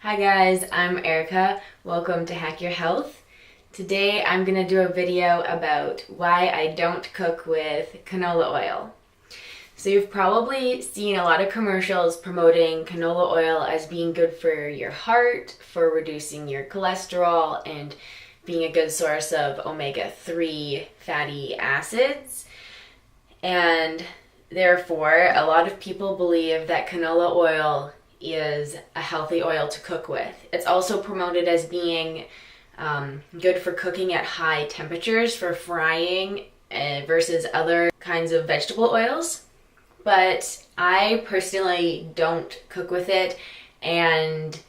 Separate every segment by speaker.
Speaker 1: Hi guys, I'm Erica. Welcome to Hack Your Health. Today I'm going to do a video about why I don't cook with canola oil. So you've probably seen a lot of commercials promoting canola oil as being good for your heart, for reducing your cholesterol, and being a good source of omega-3 fatty acids. And therefore, a lot of people believe that canola oil is a healthy oil to cook with. It's also promoted as being good for cooking at high temperatures, for frying versus other kinds of vegetable oils. But I personally don't cook with it and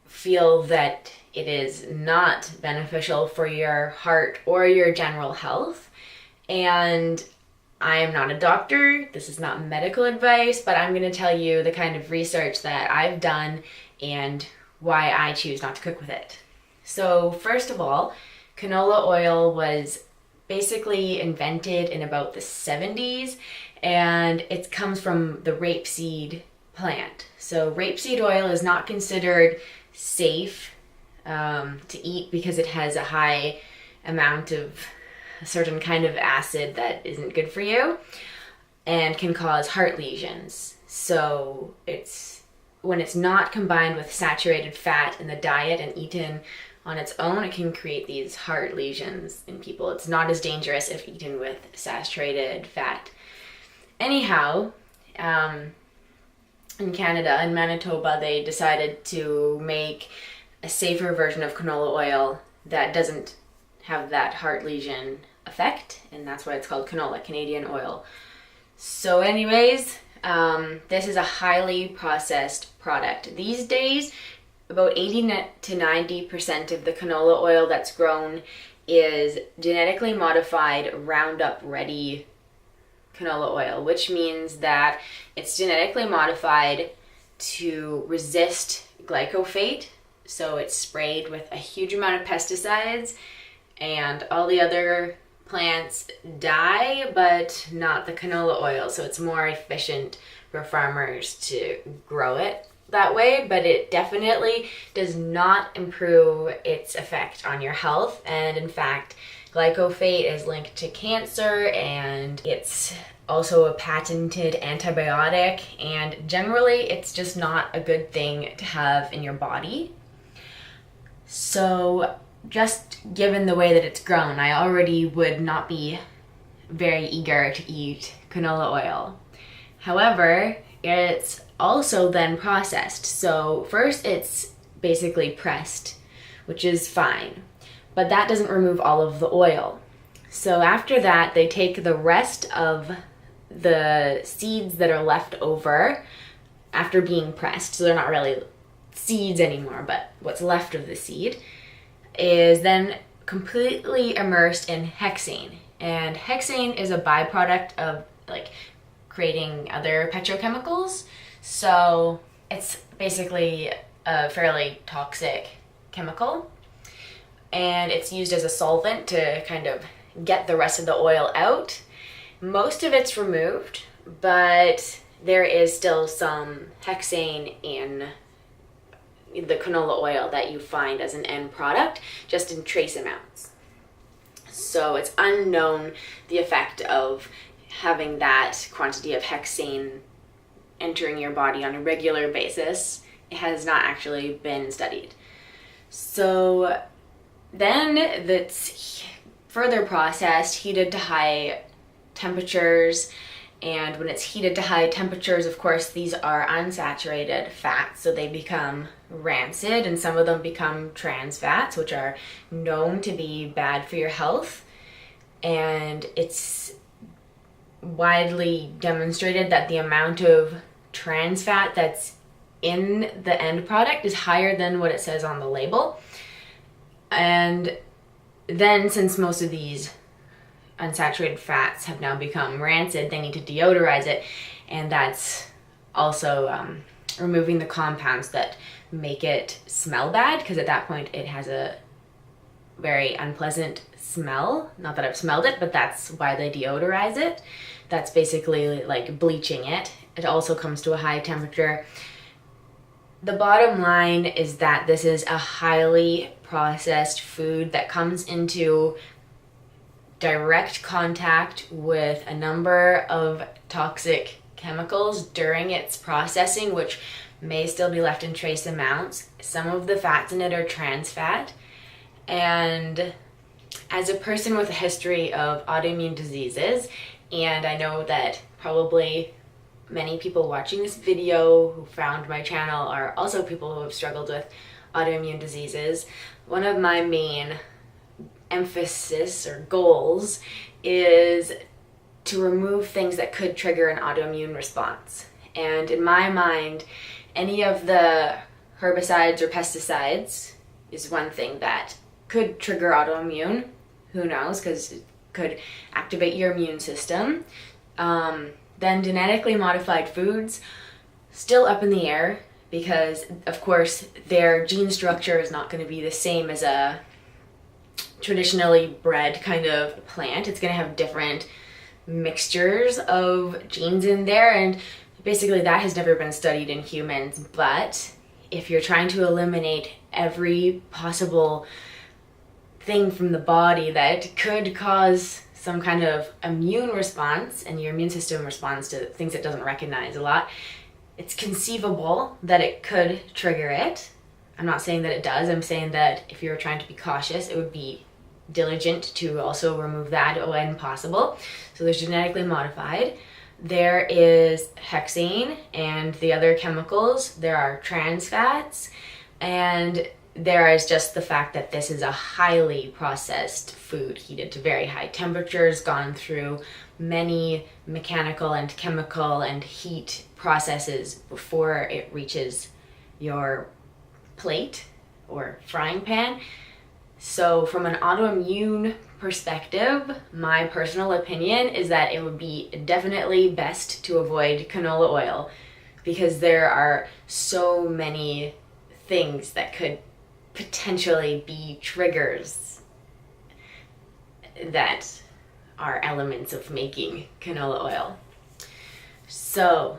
Speaker 1: feel that it is not beneficial for your heart or your general health. And I am not a doctor, this is not medical advice, but I'm going to tell you the kind of research that I've done and why I choose not to cook with it. So first of all, canola oil was basically invented in about the 70s, and it comes from the rapeseed plant. So rapeseed oil is not considered safe to eat because it has a high amount of a certain kind of acid that isn't good for you and can cause heart lesions. So when it's not combined with saturated fat in the diet and eaten on its own, it can create these heart lesions in people. It's not as dangerous if eaten with saturated fat. Anyhow, in Canada, in Manitoba, they decided to make a safer version of canola oil that doesn't have that heart lesion effect, and that's why it's called canola, Canadian oil. So anyways, this is a highly processed product. These days, about 80 to 90% of the canola oil that's grown is genetically modified Roundup Ready canola oil, which means that it's genetically modified to resist glyphosate. So it's sprayed with a huge amount of pesticides, and all the other plants die, but not the canola oil. So it's more efficient for farmers to grow it that way, but it definitely does not improve its effect on your health. And in fact, glyphosate is linked to cancer, and it's also a patented antibiotic, and generally it's just not a good thing to have in your body. So just given the way that it's grown, I already would not be very eager to eat canola oil. However, it's also then processed. So first it's basically pressed, which is fine, but that doesn't remove all of the oil. So after that, they take the rest of the seeds that are left over after being pressed, so they're not really seeds anymore, but what's left of the seed is then completely immersed in hexane. And hexane is a byproduct of creating other petrochemicals. So it's basically a fairly toxic chemical, and it's used as a solvent to kind of get the rest of the oil out. Most of it's removed, but there is still some hexane in the canola oil that you find as an end product, just in trace amounts. So it's unknown the effect of having that quantity of hexane entering your body on a regular basis. It has not actually been studied. So then that's further processed, heated to high temperatures. And when it's heated to high temperatures, of course, these are unsaturated fats, so they become rancid, and some of them become trans fats, which are known to be bad for your health. And it's widely demonstrated that the amount of trans fat that's in the end product is higher than what it says on the label. And then, since most of these unsaturated fats have now become rancid, they need to deodorize it, and that's also removing the compounds that make it smell bad, because at that point it has a very unpleasant smell. Not that I've smelled it, but that's why they deodorize it. That's basically like bleaching it. It also comes to a high temperature. The bottom line is that this is a highly processed food that comes into direct contact with a number of toxic chemicals during its processing, which may still be left in trace amounts. Some of the fats in it are trans fat. And as a person with a history of autoimmune diseases, and I know that probably many people watching this video who found my channel are also people who have struggled with autoimmune diseases, one of my main emphasis or goals is to remove things that could trigger an autoimmune response. And in my mind, any of the herbicides or pesticides is one thing that could trigger autoimmune. Who knows, because it could activate your immune system. Then genetically modified foods, still up in the air, because of course their gene structure is not going to be the same as a traditionally bred kind of plant. It's going to have different mixtures of genes in there, and basically that has never been studied in humans. But if you're trying to eliminate every possible thing from the body that could cause some kind of immune response, and your immune system responds to things it doesn't recognize a lot, it's conceivable that it could trigger it. I'm not saying that it does. I'm saying that if you're trying to be cautious, it would be diligent to also remove that when possible. So there's genetically modified. There is hexane and the other chemicals. There are trans fats, and there is just the fact that this is a highly processed food, heated to very high temperatures, gone through many mechanical and chemical and heat processes before it reaches your plate or frying pan. So from an autoimmune perspective, my personal opinion is that it would be definitely best to avoid canola oil, because there are so many things that could potentially be triggers that are elements of making canola oil. So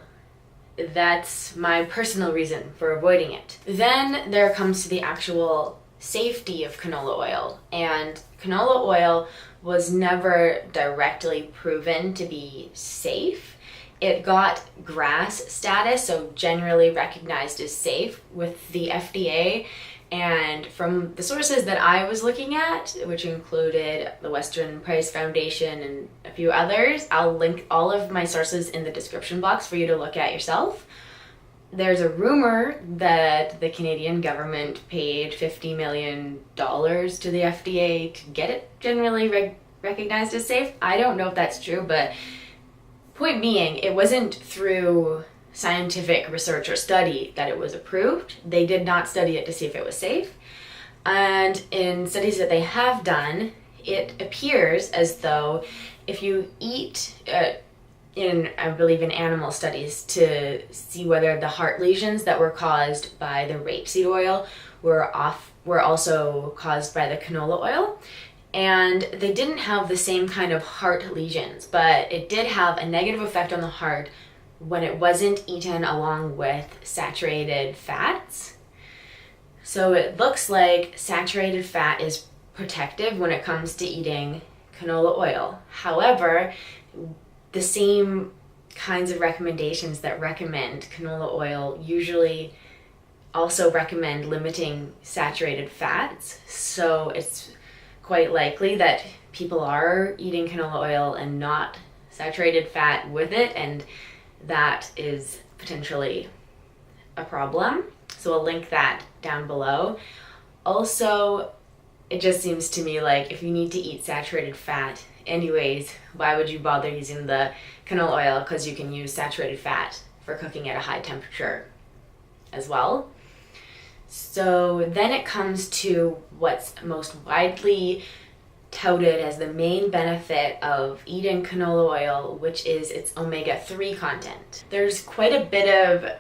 Speaker 1: that's my personal reason for avoiding it. Then there comes to the actual safety of canola oil, and canola oil was never directly proven to be safe. It got GRAS status, so generally recognized as safe, with the FDA. And from the sources that I was looking at, which included the Western Price Foundation and a few others, I'll link all of my sources in the description box for you to look at yourself. There's a rumor that the Canadian government paid $50 million to the FDA to get it generally recognized as safe. I don't know if that's true, but point being, it wasn't through scientific research or study that it was approved. They did not study it to see if it was safe. And in studies that they have done, it appears as though if you eat, I believe in animal studies, to see whether the heart lesions that were caused by the rapeseed oil were also caused by the canola oil. And they didn't have the same kind of heart lesions, but it did have a negative effect on the heart when it wasn't eaten along with saturated fats. So it looks like saturated fat is protective when it comes to eating canola oil. However, the same kinds of recommendations that recommend canola oil usually also recommend limiting saturated fats. So it's quite likely that people are eating canola oil and not saturated fat with it, and that is potentially a problem. So I'll link that down below. Also, it just seems to me like if you need to eat saturated fat anyways, why would you bother using the canola oil? Because you can use saturated fat for cooking at a high temperature as well. So then it comes to what's most widely touted as the main benefit of eating canola oil, which is its omega-3 content. There's quite a bit of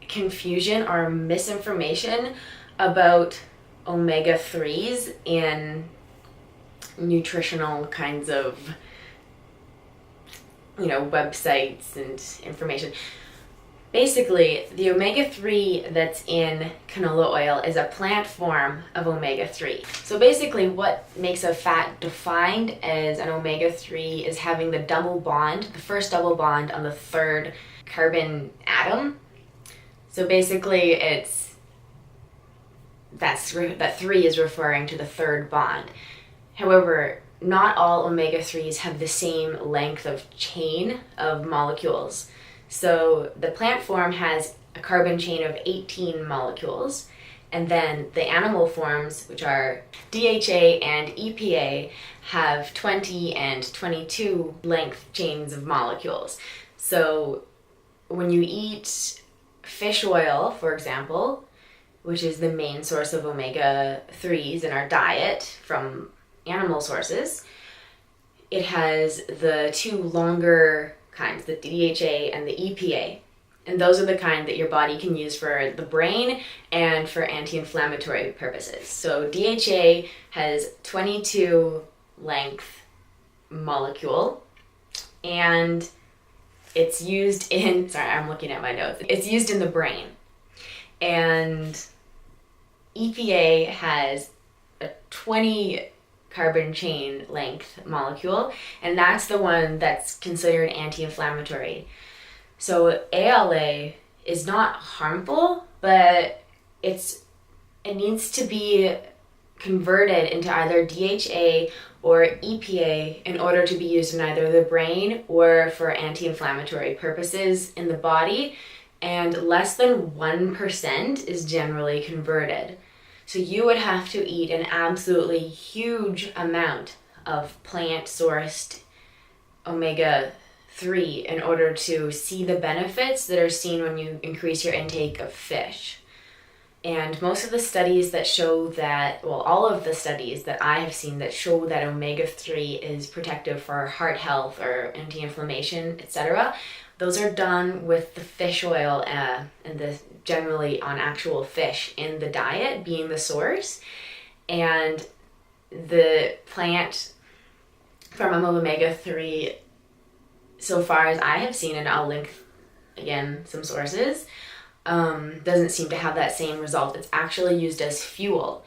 Speaker 1: confusion or misinformation about omega-3s in nutritional kinds of, websites and information. Basically, the omega-3 that's in canola oil is a plant form of omega-3. So basically what makes a fat defined as an omega-3 is having the double bond, the first double bond on the third carbon atom. So basically that 3 is referring to the third bond. However, not all omega-3s have the same length of chain of molecules. So the plant form has a carbon chain of 18 molecules, and then the animal forms, which are DHA and EPA, have 20 and 22 length chains of molecules. So when you eat fish oil, for example, which is the main source of omega-3s in our diet from animal sources, it has the 2 longer kinds, the DHA and the EPA. And those are the kind that your body can use for the brain and for anti-inflammatory purposes. So DHA has 22 length molecule, and it's used in, sorry, I'm looking at my notes. It's used in the brain. And EPA has a 20 carbon chain length molecule, and that's the one that's considered anti-inflammatory. So ALA is not harmful, but it needs to be converted into either DHA or EPA in order to be used in either the brain or for anti-inflammatory purposes in the body, and less than 1% is generally converted. So you would have to eat an absolutely huge amount of plant-sourced omega-3 in order to see the benefits that are seen when you increase your intake of fish. And most of the studies that show that, well, all of the studies that I have seen that show that omega-3 is protective for heart health or anti-inflammation, etc., those are done with the fish oil and generally on actual fish in the diet being the source. And the plant form of omega-3, so far as I have seen, and I'll link again some sources, doesn't seem to have that same result. It's actually used as fuel.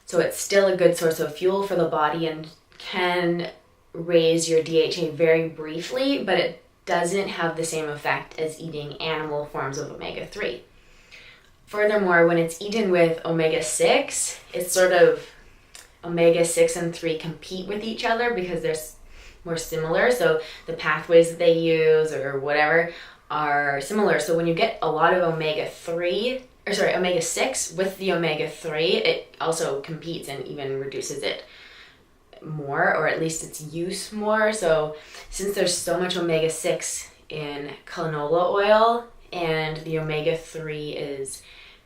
Speaker 1: So it's still a good source of fuel for the body and can raise your DHA very briefly, but it doesn't have the same effect as eating animal forms of omega-3. Furthermore, when it's eaten with omega-6, it's sort of omega-6 and 3 compete with each other because they're more similar. So the pathways that they use or whatever are similar. So when you get a lot of omega-6 with the omega-3, it also competes and even reduces it more, or at least its use more. So since there's so much omega-6 in canola oil and the omega-3 is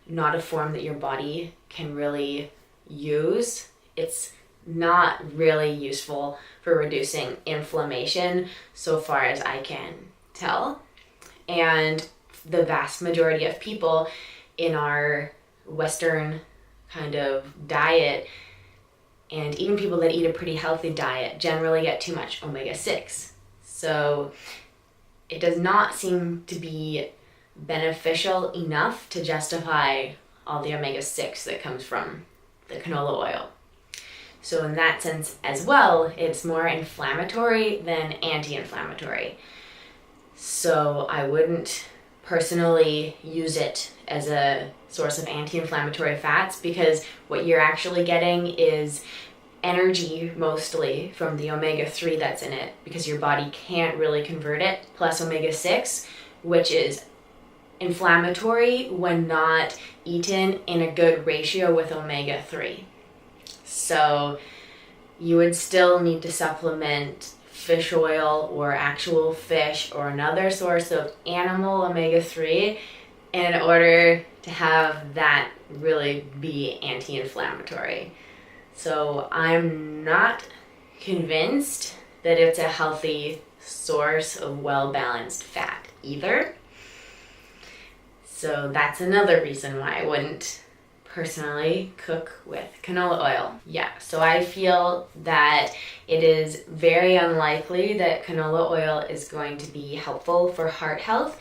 Speaker 1: not a form that your body can really use, it's not really useful for reducing inflammation so far as I can tell. And the vast majority of people in our Western kind of diet, and even people that eat a pretty healthy diet, generally get too much omega-6. So it does not seem to be beneficial enough to justify all the omega-6 that comes from the canola oil. So in that sense as well, it's more inflammatory than anti-inflammatory. So I wouldn't personally use it as a source of anti-inflammatory fats, because what you're actually getting is energy mostly from the omega-3 that's in it, because your body can't really convert it, plus omega-6, which is inflammatory when not eaten in a good ratio with omega-3. So you would still need to supplement fish oil or actual fish or another source of animal omega-3 in order to have that really be anti-inflammatory. So I'm not convinced that it's a healthy source of well-balanced fat either. So that's another reason why I wouldn't personally cook with canola oil. Yeah, so I feel that it is very unlikely that canola oil is going to be helpful for heart health,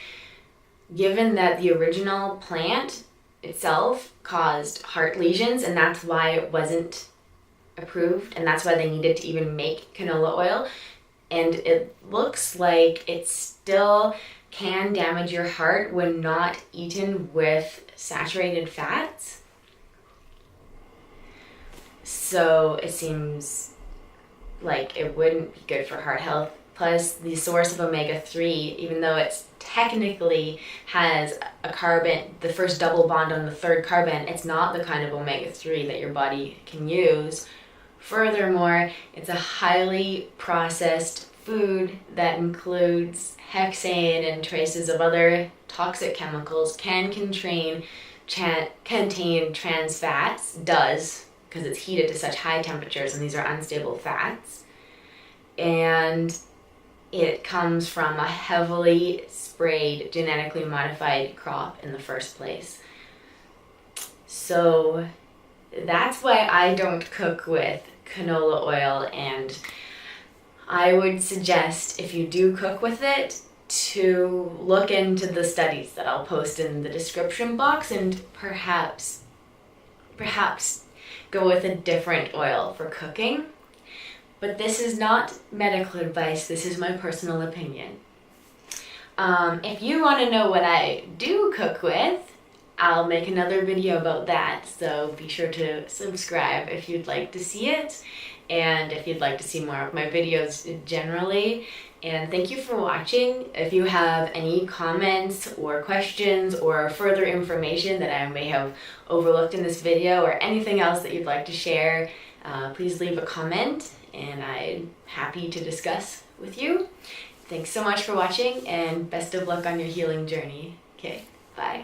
Speaker 1: given that the original plant itself caused heart lesions, and that's why it wasn't approved, and that's why they needed to even make canola oil. And it looks like it still can damage your heart when not eaten with saturated fats. So it seems like it wouldn't be good for heart health. Plus, the source of omega-3, even though it's technically has a carbon, the first double bond on the third carbon, it's not the kind of omega-3 that your body can use. Furthermore, it's a highly processed food that includes hexane and traces of other toxic chemicals, can contain trans fats, does, because it's heated to such high temperatures, and these are unstable fats. And it comes from a heavily sprayed, genetically modified crop in the first place. So that's why I don't cook with canola oil, and I would suggest, if you do cook with it, to look into the studies that I'll post in the description box, and perhaps go with a different oil for cooking. But this is not medical advice, this is my personal opinion. If you want to know what I do cook with, I'll make another video about that, so be sure to subscribe if you'd like to see it, and if you'd like to see more of my videos generally. And thank you for watching. If you have any comments or questions or further information that I may have overlooked in this video, or anything else that you'd like to share, please leave a comment, and I'm happy to discuss with you. Thanks so much for watching, and best of luck on your healing journey. Okay, bye.